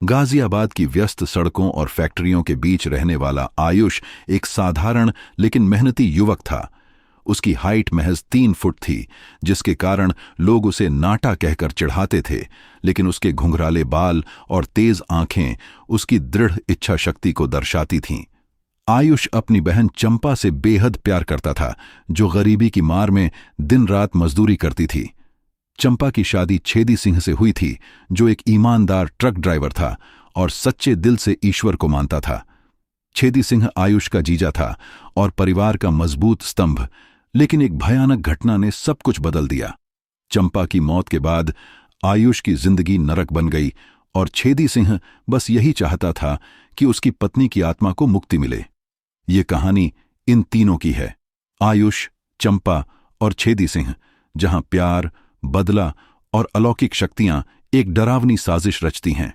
गाजियाबाद की व्यस्त सड़कों और फैक्ट्रियों के बीच रहने वाला आयुष एक साधारण लेकिन मेहनती युवक था। उसकी हाइट महज 3 फुट थी, जिसके कारण लोग उसे नाटा कहकर चिढ़ाते थे, लेकिन उसके घुंघराले बाल और तेज आंखें उसकी दृढ़ इच्छा शक्ति को दर्शाती थीं। आयुष अपनी बहन चंपा से बेहद प्यार करता था, जो गरीबी की मार में दिन रात मजदूरी करती थी। चंपा की शादी छेदी सिंह से हुई थी, जो एक ईमानदार ट्रक ड्राइवर था और सच्चे दिल से ईश्वर को मानता था। छेदी सिंह आयुष का जीजा था और परिवार का मजबूत स्तंभ, लेकिन एक भयानक घटना ने सब कुछ बदल दिया। चंपा की मौत के बाद आयुष की जिंदगी नरक बन गई और छेदी सिंह बस यही चाहता था कि उसकी पत्नी की आत्मा को मुक्ति मिले। ये कहानी इन तीनों की है, आयुष, चंपा और छेदी सिंह, जहां प्यार, बदला और अलौकिक शक्तियां एक डरावनी साजिश रचती हैं।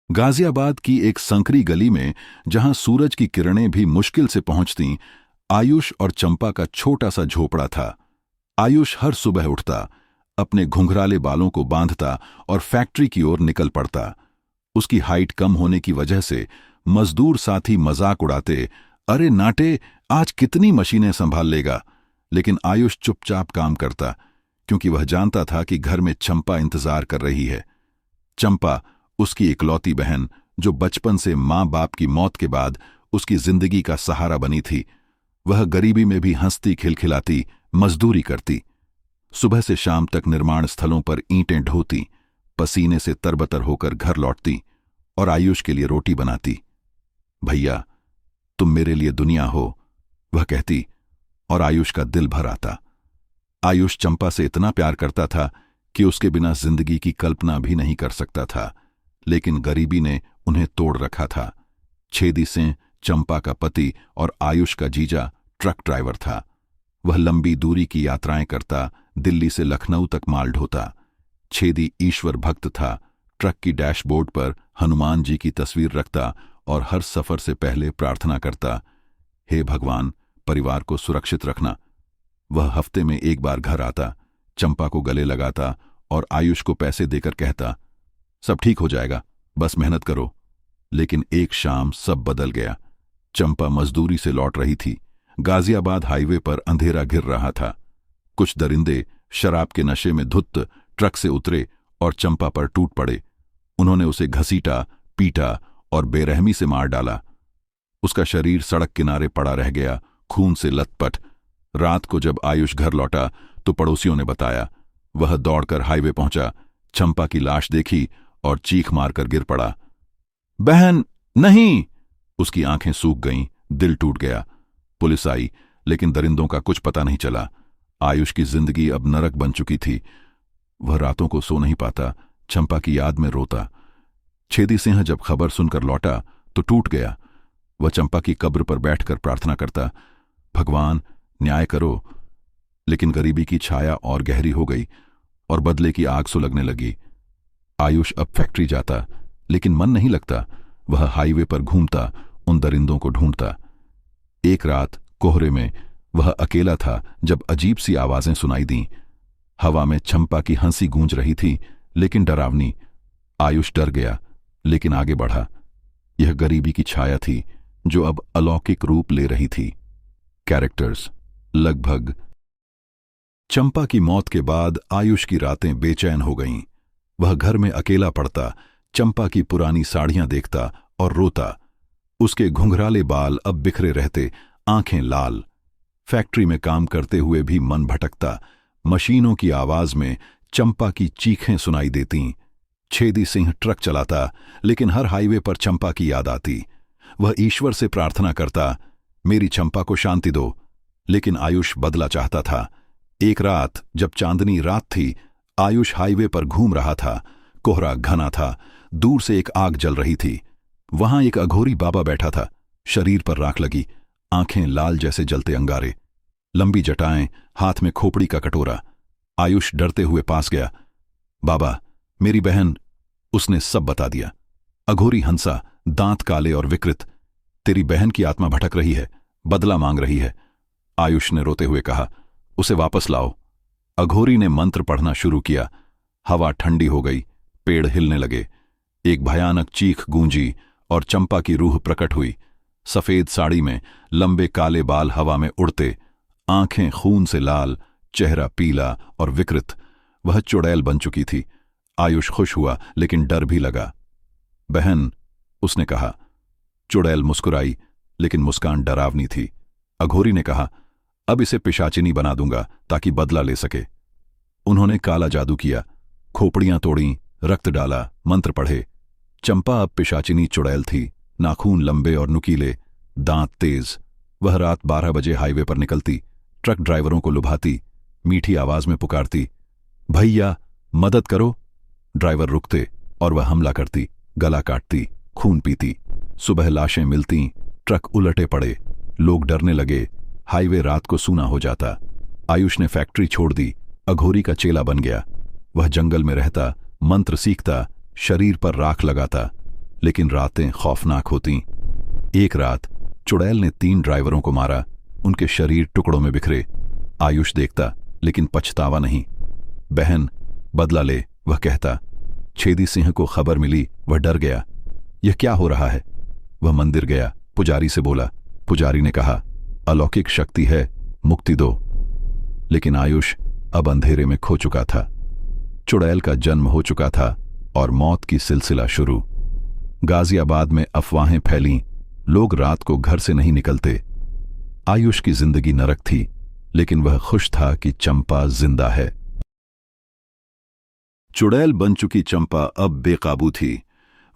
गाजियाबाद की एक संकरी गली में, जहां सूरज की किरणें भी मुश्किल से पहुंचतीं, आयुष और चंपा का छोटा सा झोपड़ा था। आयुष हर सुबह उठता, अपने घुंघराले बालों को बांधता और फैक्ट्री की ओर निकल पड़ता। उसकी हाइट कम होने की वजह से मजदूर साथी मजाक उड़ाते, अरे नाटे, आज कितनी मशीनें संभाल लेगा। लेकिन आयुष चुपचाप काम करता, क्योंकि वह जानता था कि घर में चंपा इंतजार कर रही है। चंपा उसकी इकलौती बहन, जो बचपन से माँ बाप की मौत के बाद उसकी जिंदगी का सहारा बनी थी। वह गरीबी में भी हंसती खिलखिलाती मजदूरी करती, सुबह से शाम तक निर्माण स्थलों पर ईंटें ढोती, पसीने से तरबतर होकर घर लौटती और आयुष के लिए रोटी बनाती। भैया, तुम मेरे लिए दुनिया हो, वह कहती, और आयुष का दिल भर आता। आयुष चंपा से इतना प्यार करता था कि उसके बिना जिंदगी की कल्पना भी नहीं कर सकता था, लेकिन गरीबी ने उन्हें तोड़ रखा था। छेदी सिंह चंपा का पति और आयुष का जीजा ट्रक ड्राइवर था। वह लंबी दूरी की यात्राएं करता, दिल्ली से लखनऊ तक माल ढोता। छेदी ईश्वर भक्त था, ट्रक की डैशबोर्ड पर हनुमान जी की तस्वीर रखता और हर सफर से पहले प्रार्थना करता, हे भगवान, परिवार को सुरक्षित रखना। वह हफ्ते में एक बार घर आता, चंपा को गले लगाता और आयुष को पैसे देकर कहता, सब ठीक हो जाएगा, बस मेहनत करो। लेकिन एक शाम सब बदल गया। चंपा मजदूरी से लौट रही थी। गाजियाबाद हाईवे पर अंधेरा घिर रहा था। कुछ दरिंदे शराब के नशे में धुत ट्रक से उतरे और चंपा पर टूट पड़े। उन्होंने उसे घसीटा, पीटा और बेरहमी से मार डाला। उसका शरीर सड़क किनारे पड़ा रह गया, खून से लथपथ। रात को जब आयुष घर लौटा तो पड़ोसियों ने बताया। वह दौड़कर हाईवे पहुंचा, चंपा की लाश देखी और चीख मारकर गिर पड़ा। बहन, नहीं! उसकी आंखें सूख गईं, दिल टूट गया। पुलिस आई, लेकिन दरिंदों का कुछ पता नहीं चला। आयुष की जिंदगी अब नरक बन चुकी थी। वह रातों को सो नहीं पाता, चंपा की याद में रोता। छेदी सिंह जब खबर सुनकर लौटा तो टूट गया। वह चंपा की कब्र पर बैठकर प्रार्थना करता, भगवान, न्याय करो। लेकिन गरीबी की छाया और गहरी हो गई और बदले की आग सुलगने लगी। आयुष अब फैक्ट्री जाता, लेकिन मन नहीं लगता। वह हाईवे पर घूमता, उन दरिंदों को ढूंढता। एक रात कोहरे में वह अकेला था जब अजीब सी आवाजें सुनाई दीं। हवा में चंपा की हंसी गूंज रही थी, लेकिन डरावनी। आयुष डर गया, लेकिन आगे बढ़ा। यह गरीबी की छाया थी, जो अब अलौकिक रूप ले रही थी। कैरेक्टर्स लगभग। चंपा की मौत के बाद आयुष की रातें बेचैन हो गईं। वह घर में अकेला पड़ता, चंपा की पुरानी साड़ियां देखता और रोता। उसके घुंघराले बाल अब बिखरे रहते, आंखें लाल। फैक्ट्री में काम करते हुए भी मन भटकता। मशीनों की आवाज में चंपा की चीखें सुनाई देतीं। छेदी सिंह ट्रक चलाता, लेकिन हर हाईवे पर चंपा की याद आती। वह ईश्वर से प्रार्थना करता, मेरी चंपा को शांति दो। लेकिन आयुष बदला चाहता था। एक रात जब चांदनी रात थी, आयुष हाईवे पर घूम रहा था। कोहरा घना था, दूर से एक आग जल रही थी। वहां एक अघोरी बाबा बैठा था, शरीर पर राख लगी, आंखें लाल जैसे जलते अंगारे, लंबी जटाएं, हाथ में खोपड़ी का कटोरा। आयुष डरते हुए पास गया। बाबा, मेरी बहन। उसने सब बता दिया। अघोरी हंसा, दांत काले और विकृत। तेरी बहन की आत्मा भटक रही है, बदला मांग रही है। आयुष ने रोते हुए कहा, उसे वापस लाओ। अघोरी ने मंत्र पढ़ना शुरू किया। हवा ठंडी हो गई, पेड़ हिलने लगे, एक भयानक चीख गूंजी और चंपा की रूह प्रकट हुई। सफेद साड़ी में, लंबे काले बाल हवा में उड़ते, आंखें खून से लाल, चेहरा पीला और विकृत। वह चुड़ैल बन चुकी थी। आयुष खुश हुआ लेकिन डर भी लगा। बहन, उसने कहा। चुड़ैल मुस्कुराई, लेकिन मुस्कान डरावनी थी। अघोरी ने कहा, अब इसे पिशाचिनी बना दूंगा ताकि बदला ले सके। उन्होंने काला जादू किया, खोपड़ियां तोड़ी, रक्त डाला, मंत्र पढ़े। चंपा अब पिशाचिनी चुड़ैल थी, नाखून लंबे और नुकीले, दांत तेज। वह रात 12 बजे हाईवे पर निकलती, ट्रक ड्राइवरों को लुभाती, मीठी आवाज में पुकारती, भैया मदद करो। ड्राइवर रुकते और वह हमला करती, गला काटती, खून पीती। सुबह लाशें मिलती, ट्रक उलटे पड़े, लोग डरने लगे, हाईवे रात को सूना हो जाता। आयुष ने फैक्ट्री छोड़ दी, अघोरी का चेला बन गया। वह जंगल में रहता, मंत्र सीखता, शरीर पर राख लगाता, लेकिन रातें खौफनाक होतीं। एक रात चुड़ैल ने 3 ड्राइवरों को मारा, उनके शरीर टुकड़ों में बिखरे। आयुष देखता, लेकिन पछतावा नहीं। बहन, बदला ले, वह कहता। छेदी सिंह को खबर मिली, वह डर गया। यह क्या हो रहा है? वह मंदिर गया, पुजारी से बोला। पुजारी ने कहा, अलौकिक शक्ति है, मुक्ति दो। लेकिन आयुष अब अंधेरे में खो चुका था। चुड़ैल का जन्म हो चुका था और मौत की सिलसिला शुरू। गाजियाबाद में अफवाहें फैलीं, लोग रात को घर से नहीं निकलते। आयुष की जिंदगी नरक थी, लेकिन वह खुश था कि चंपा जिंदा है। चुड़ैल बन चुकी चंपा अब बेकाबू थी।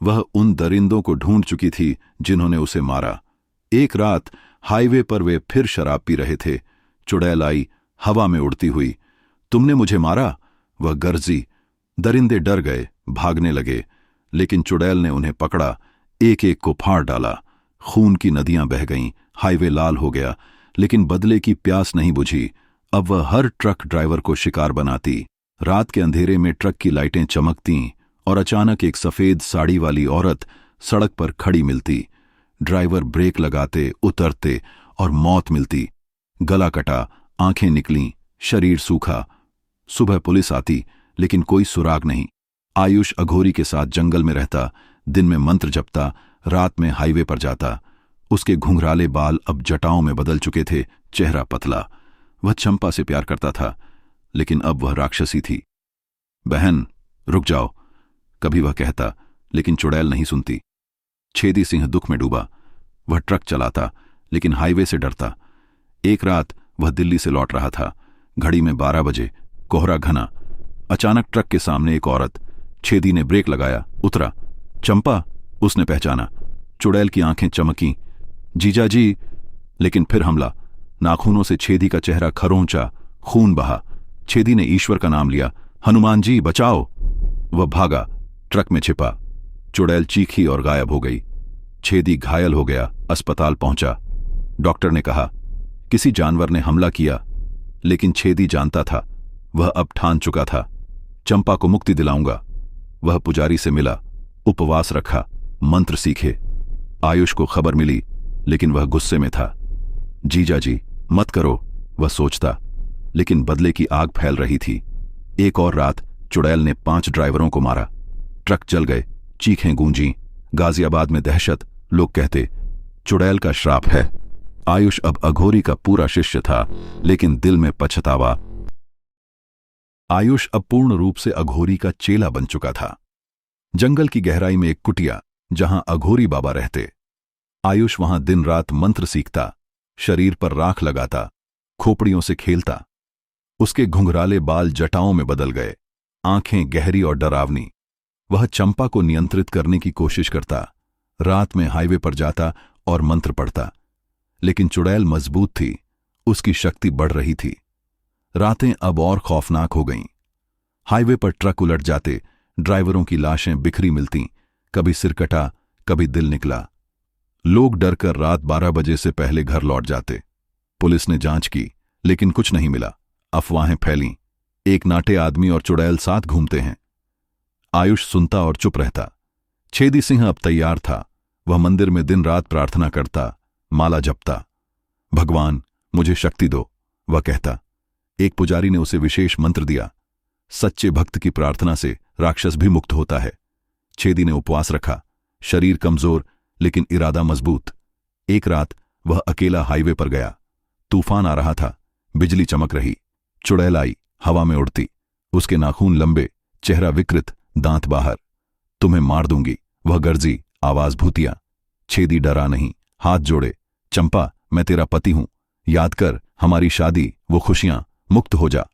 वह उन दरिंदों को ढूंढ चुकी थी जिन्होंने उसे मारा। एक रात हाईवे पर वे फिर शराब पी रहे थे। चुड़ैल आई, हवा में उड़ती हुई। तुमने मुझे मारा, वह गर्जी। दरिंदे डर गए, भागने लगे, लेकिन चुड़ैल ने उन्हें पकड़ा, एक एक को फाड़ डाला। खून की नदियां बह गईं, हाईवे लाल हो गया, लेकिन बदले की प्यास नहीं बुझी। अब वह हर ट्रक ड्राइवर को शिकार बनाती। रात के अंधेरे में ट्रक की लाइटें चमकतीं और अचानक एक सफेद साड़ी वाली औरत सड़क पर खड़ी मिलती। ड्राइवर ब्रेक लगाते, उतरते और मौत मिलती। गला कटा, आंखें निकलीं, शरीर सूखा। सुबह पुलिस आती, लेकिन कोई सुराग नहीं। आयुष अघोरी के साथ जंगल में रहता, दिन में मंत्र जपता, रात में हाईवे पर जाता। उसके घुंघराले बाल अब जटाओं में बदल चुके थे, चेहरा पतला। वह चंपा से प्यार करता था, लेकिन अब वह राक्षसी थी। बहन, रुक जाओ, कभी वह कहता, लेकिन चुड़ैल नहीं सुनती। छेदी सिंह दुख में डूबा। वह ट्रक चलाता, लेकिन हाईवे से डरता। एक रात वह दिल्ली से लौट रहा था। घड़ी में 12 बजे, कोहरा घना। अचानक ट्रक के सामने एक औरत। छेदी ने ब्रेक लगाया, उतरा। चंपा, उसने पहचाना। चुड़ैल की आंखें चमकीं। जीजा जी। लेकिन फिर हमला। नाखूनों से छेदी का चेहरा खरोंचा, खून बहा। छेदी ने ईश्वर का नाम लिया, हनुमान जी बचाओ। वह भागा, ट्रक में छिपा। चुड़ैल चीखी और गायब हो गई। छेदी घायल हो गया, अस्पताल पहुंचा। डॉक्टर ने कहा, किसी जानवर ने हमला किया, लेकिन छेदी जानता था। वह अब ठान चुका था, चंपा को मुक्ति दिलाऊंगा। वह पुजारी से मिला, उपवास रखा, मंत्र सीखे। आयुष को खबर मिली, लेकिन वह गुस्से में था। जीजा जी, मत करो, वह सोचता, लेकिन बदले की आग फैल रही थी। एक और रात चुड़ैल ने 5 ड्राइवरों को मारा। ट्रक जल गए, चीखें गूंजीं। गाजियाबाद में दहशत। लोग कहते, चुड़ैल का श्राप है। आयुष अब अघोरी का पूरा शिष्य था, लेकिन दिल में पछतावा। आयुष अब पूर्ण रूप से अघोरी का चेला बन चुका था। जंगल की गहराई में एक कुटिया, जहां अघोरी बाबा रहते। आयुष वहां दिन रात मंत्र सीखता, शरीर पर राख लगाता, खोपड़ियों से खेलता। उसके घुंघराले बाल जटाओं में बदल गए, आंखें गहरी और डरावनी। वह चंपा को नियंत्रित करने की कोशिश करता, रात में हाईवे पर जाता और मंत्र पढ़ता। लेकिन चुड़ैल मजबूत थी, उसकी शक्ति बढ़ रही थी। रातें अब और खौफनाक हो गईं। हाईवे पर ट्रक उलट जाते, ड्राइवरों की लाशें बिखरी मिलतीं, कभी सिर कटा, कभी दिल निकला। लोग डरकर रात 12 बजे से पहले घर लौट जाते। पुलिस ने जांच की, लेकिन कुछ नहीं मिला। अफवाहें फैलीं, एक नाटे आदमी और चुड़ैल साथ घूमते हैं। आयुष सुनता और चुप रहता। छेदी सिंह अब तैयार था। वह मंदिर में दिन रात प्रार्थना करता, माला जपता। भगवान, मुझे शक्ति दो, वह कहता। एक पुजारी ने उसे विशेष मंत्र दिया। सच्चे भक्त की प्रार्थना से राक्षस भी मुक्त होता है। छेदी ने उपवास रखा, शरीर कमजोर लेकिन इरादा मजबूत। एक रात वह अकेला हाईवे पर गया। तूफान आ रहा था, बिजली चमक रही। चुड़ैल आई, हवा में उड़ती, उसके नाखून लंबे, चेहरा विकृत, दांत बाहर। तुम्हें मार दूंगी, वह गर्जी, आवाज भूतिया। छेदी डरा नहीं, हाथ जोड़े, चंपा मैं तेरा पति हूं, याद कर हमारी शादी, वो खुशियां, मुक्त हो जा।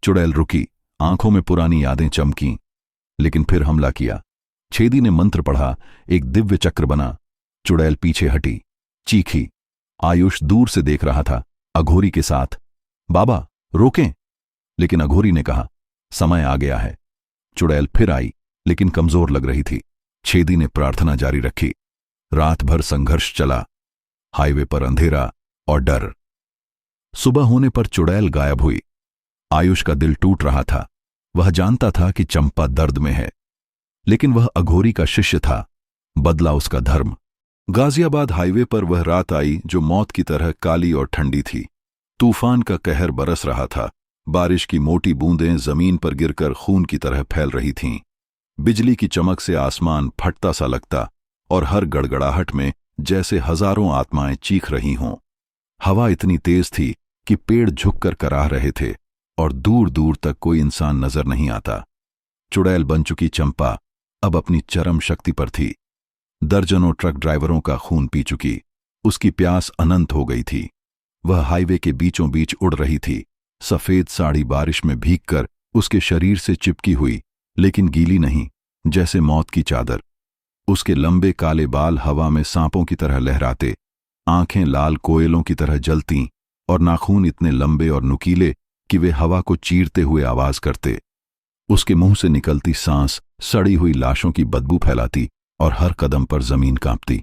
चुड़ैल रुकी, आंखों में पुरानी यादें चमकीं, लेकिन फिर हमला किया। छेदी ने मंत्र पढ़ा, एक दिव्य चक्र बना। चुड़ैल पीछे हटी, चीखी। आयुष दूर से देख रहा था, अघोरी के साथ। बाबा रोकें, लेकिन अघोरी ने कहा समय आ गया है। चुड़ैल फिर आई, लेकिन कमजोर लग रही थी। छेदी ने प्रार्थना जारी रखी। रात भर संघर्ष चला, हाईवे पर अंधेरा और डर। सुबह होने पर चुड़ैल गायब हुई। आयुष का दिल टूट रहा था। वह जानता था कि चंपा दर्द में है, लेकिन वह अघोरी का शिष्य था, बदला उसका धर्म। गाजियाबाद हाईवे पर वह रात आई जो मौत की तरह काली और ठंडी थी। तूफान का कहर बरस रहा था। बारिश की मोटी बूंदें जमीन पर गिरकर खून की तरह फैल रही थीं। बिजली की चमक से आसमान फटता सा लगता, और हर गड़गड़ाहट में जैसे हजारों आत्माएं चीख रही हों। हवा इतनी तेज थी कि पेड़ झुककर कराह रहे थे, और दूर दूर तक कोई इंसान नजर नहीं आता। चुड़ैल बन चुकी चंपा अब अपनी चरम शक्ति पर थी। दर्जनों ट्रक ड्राइवरों का खून पी चुकी, उसकी प्यास अनंत हो गई थी। वह हाईवे के बीचों बीच उड़ रही थी। सफेद साड़ी बारिश में भीगकर उसके शरीर से चिपकी हुई, लेकिन गीली नहीं, जैसे मौत की चादर। उसके लंबे काले बाल हवा में सांपों की तरह लहराते, आंखें लाल कोयलों की तरह जलतीं, और नाखून इतने लंबे और नुकीले कि वे हवा को चीरते हुए आवाज करते। उसके मुंह से निकलती सांस सड़ी हुई लाशों की बदबू फैलाती, और हर कदम पर जमीन कांपती।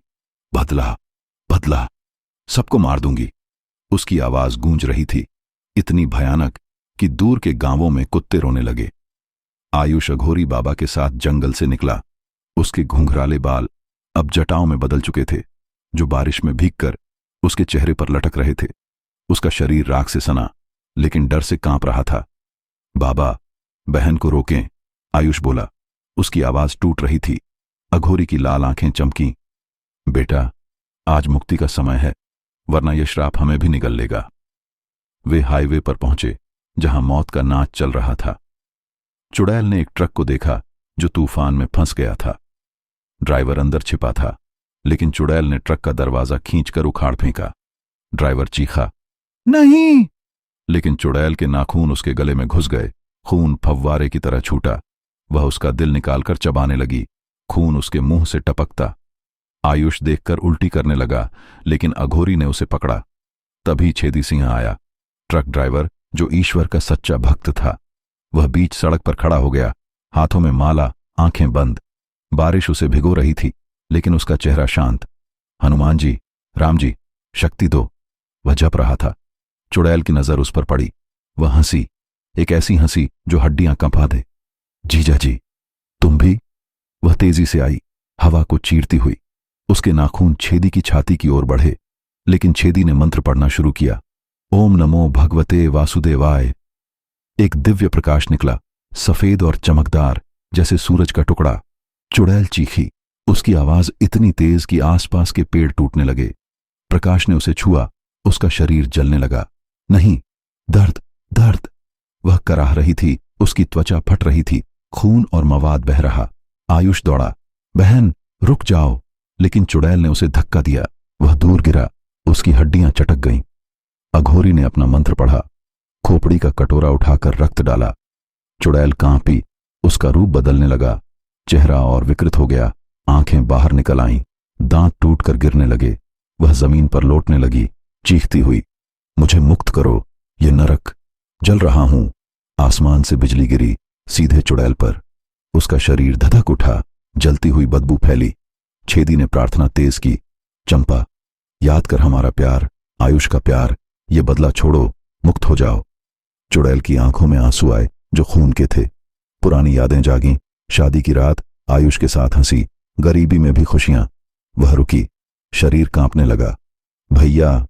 बदला, बदला, सबको मार दूंगी, उसकी आवाज गूंज रही थी, इतनी भयानक कि दूर के गांवों में कुत्ते रोने लगे। आयुष अघोरी बाबा के साथ जंगल से निकला। उसके घुंघराले बाल अब जटाओं में बदल चुके थे, जो बारिश में भीगकर उसके चेहरे पर लटक रहे थे। उसका शरीर राख से सना, लेकिन डर से कांप रहा था। बाबा, बहन को रोकें, आयुष बोला। उसकी आवाज टूट रही थी। अघोरी की लाल आंखें चमकीं। बेटा, आज मुक्ति का समय है, वरना यह श्राप हमें भी निगल लेगा। वे हाईवे पर पहुंचे, जहां मौत का नाच चल रहा था। चुड़ैल ने एक ट्रक को देखा जो तूफान में फंस गया था। ड्राइवर अंदर छिपा था, लेकिन चुड़ैल ने ट्रक का दरवाजा खींचकर उखाड़ फेंका। ड्राइवर चीखा, नहीं, लेकिन चुड़ैल के नाखून उसके गले में घुस गए। खून फव्वारे की तरह छूटा। वह उसका दिल निकालकर चबाने लगी। खून उसके मुंह से टपकता। आयुष देखकर उल्टी करने लगा, लेकिन अघोरी ने उसे पकड़ा। तभी छेदी सिंह आया, ट्रक ड्राइवर जो ईश्वर का सच्चा भक्त था। वह बीच सड़क पर खड़ा हो गया, हाथों में माला, आंखें बंद। बारिश उसे भिगो रही थी, लेकिन उसका चेहरा शांत। हनुमान जी, राम जी, शक्ति दो, वह जप रहा था। चुड़ैल की नजर उस पर पड़ी। वह हंसी, एक ऐसी हंसी जो हड्डियां कंपा दे। जीजा जी, तुम भी? वह तेजी से आई, हवा को चीरती हुई। उसके नाखून छेदी की छाती की ओर बढ़े, लेकिन छेदी ने मंत्र पढ़ना शुरू किया। ओम नमो भगवते वासुदेवाय। एक दिव्य प्रकाश निकला, सफेद और चमकदार, जैसे सूरज का टुकड़ा। चुड़ैल चीखी। उसकी आवाज इतनी तेज कि आसपास के पेड़ टूटने लगे। प्रकाश ने उसे छुआ, उसका शरीर जलने लगा। नहीं, दर्द, दर्द। वह कराह रही थी, उसकी त्वचा फट रही थी, खून और मवाद बह रहा। आयुष दौड़ा, बहन रुक जाओ, लेकिन चुड़ैल ने उसे धक्का दिया। वह दूर गिरा, उसकी हड्डियां चटक गईं। अघोरी ने अपना मंत्र पढ़ा, खोपड़ी का कटोरा उठाकर रक्त डाला। चुड़ैल कांपी, उसका रूप बदलने लगा, चेहरा और विकृत हो गया, आंखें बाहर निकल आईं, दांत टूटकर गिरने लगे। वह जमीन पर लौटने लगी, चीखती हुई, मुझे मुक्त करो, ये नरक, जल रहा हूं। आसमान से बिजली गिरी, सीधे चुड़ैल पर। उसका शरीर धधक उठा, जलती हुई बदबू फैली। छेदी ने प्रार्थना तेज की, चंपा, याद कर हमारा प्यार, आयुष का प्यार, ये बदला छोड़ो, मुक्त हो जाओ। चुड़ैल की आंखों में आंसू आए जो खून के थे। पुरानी यादें जागीं, शादी की रात, आयुष के साथ हंसी, गरीबी में भी खुशियां। वह रुकी, शरीर कांपने लगा। भैया,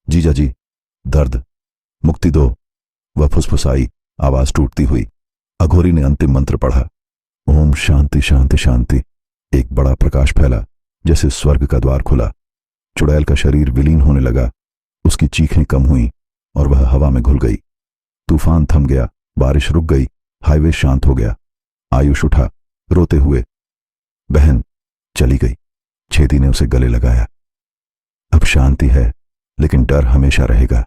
जीजा जी, दर्द, मुक्ति दो। वह फुसफुसाई, आवाज टूटती हुई। अघोरी ने अंतिम मंत्र पढ़ा, ओम शांति शांति शांति। एक बड़ा प्रकाश फैला, जैसे स्वर्ग का द्वार खुला। चुड़ैल का शरीर विलीन होने लगा, उसकी चीखें कम हुईं और वह हवा में घुल गई। तूफान थम गया, बारिश रुक गई, हाईवे शांत हो गया। आयुष उठा, रोते हुए। बहन चली गई। छेदी ने उसे गले लगाया। अब शांति है, लेकिन डर हमेशा रहेगा।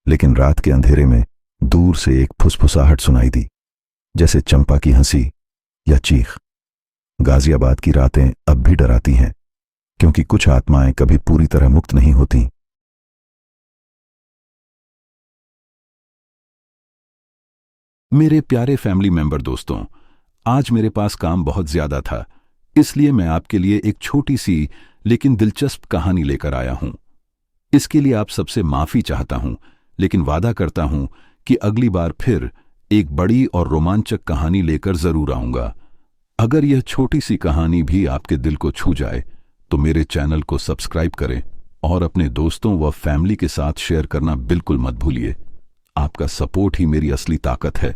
लेकिन रात के अंधेरे में दूर से एक फुसफुसाहट सुनाई दी, जैसे चंपा की हंसी या चीख। गाजियाबाद की रातें अब भी डराती हैं, क्योंकि कुछ आत्माएं कभी पूरी तरह मुक्त नहीं होती। मेरे प्यारे फैमिली मेंबर दोस्तों, आज मेरे पास काम बहुत ज्यादा था, इसलिए मैं आपके लिए एक छोटी सी लेकिन दिलचस्प कहानी लेकर आया हूं। इसके लिए आप सबसे माफी चाहता हूं, लेकिन वादा करता हूं कि अगली बार फिर एक बड़ी और रोमांचक कहानी लेकर जरूर आऊंगा। अगर यह छोटी सी कहानी भी आपके दिल को छू जाए तो मेरे चैनल को सब्सक्राइब करें और अपने दोस्तों व फैमिली के साथ शेयर करना बिल्कुल मत भूलिए। आपका सपोर्ट ही मेरी असली ताकत है।